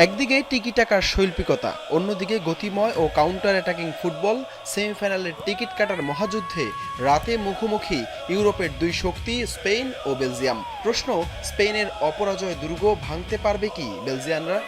একদিকে টিকি-টাকার শৈল্পিকতা, অন্যদিকে গতিময় ও counter attacking football. সেমিফাইনালের টিকিট কাটার মহাযুদ্ধে রাতে মুখোমুখি ইউরোপের দুই শক্তি স্পেন ও বেলজিয়াম। প্রশ্ন, স্পেনের অপরাজয় দুর্গ ভাঙতে পারবে কি বেলজিয়ানরা?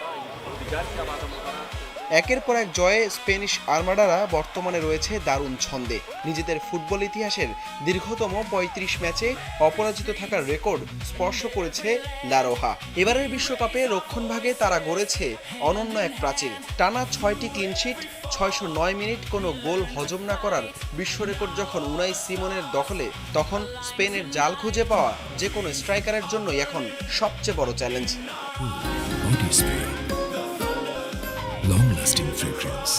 একের পর এক জয়ে স্প্যানিশ আর্মাডারা বর্তমানে রয়েছে দারুণ ছন্দে। নিজেদের ফুটবল ইতিহাসের দীর্ঘতম ৩৫ ম্যাচে অপরাজিত থাকার রেকর্ড স্পর্শ করেছে লা রোহা। এবারের বিশ্বকাপে রক্ষণভাগে তারা গড়েছে অনন্য এক প্রাচীর। টানা ৬টি ক্লিনশিট, ৬০৯ মিনিট কোনো গোল হজম না করার বিশ্ব রেকর্ড যখন উনাই সিমনের দখলে, তখন স্পেনের জাল খুঁজে পাওয়া যে কোনো স্ট্রাইকারের জন্যই এখন সবচেয়ে বড় challenge. Body spray. Long-lasting fragrance.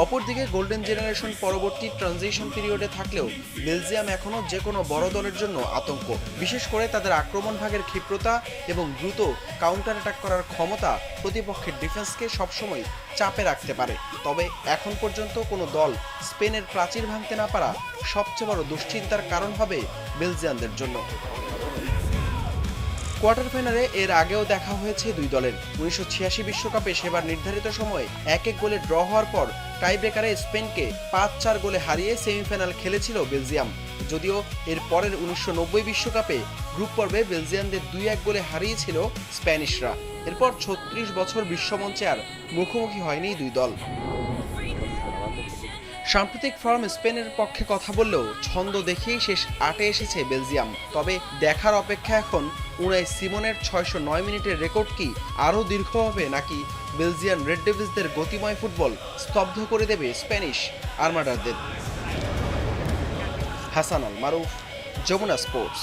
অপরদিকে গোল্ডেন জেনারেশন পরবর্তী ট্রানজিশন পিরিয়ডে থাকলেও বেলজিয়াম এখনও যে কোনো বড় দলের জন্য আতঙ্ক। বিশেষ করে তাদের আক্রমণ ভাগের ক্ষিপ্রতা এবং দ্রুত কাউন্টার অ্যাটাক করার ক্ষমতা প্রতিপক্ষের ডিফেন্সকে সবসময় চাপে রাখতে পারে। তবে এখন পর্যন্ত কোনো দল স্পেনের প্রাচীর ভাঙতে না পারা সবচেয়ে বড় দুশ্চিন্তার কারণ হবে বেলজিয়ানদের জন্য। কোয়ার্টার ফাইনালে এর আগেও দেখা হয়েছে দুই দলের। ১৯৮৬ বিশ্বকাপে সেবার নির্ধারিত সময়ে ১-১ গোলে ড্র হওয়ার পর টাইব্রেকারে স্পেনকে ৫-৪ গোলে হারিয়ে সেমিফাইনাল খেলেছিল বেলজিয়াম। যদিও এর পরের ১৯৯০ বিশ্বকাপে গ্রুপ পর্বে বেলজিয়ানদের ২-১ গোলে হারিয়েছিল স্প্যানিশরা। এরপর ৩৬ বছর বিশ্বমঞ্চে আর মুখোমুখি হয়নি দুই দল। সাম্প্রতিক ফর্ম স্পেনের পক্ষে কথা বললেও ছন্দ দেখেই শেষ ৮-এ এসেছে বেলজিয়াম। তবে দেখার অপেক্ষা এখন উনাই সিমনের ৬০৯ মিনিটের রেকর্ড কি আরও দীর্ঘ হবে, নাকি বেলজিয়ান রেড ডেভিলসদের গতিময় ফুটবল স্তব্ধ করে দেবে স্প্যানিশ আর্মাডারদের। হাসান আল মারুফ, যমুনা স্পোর্টস।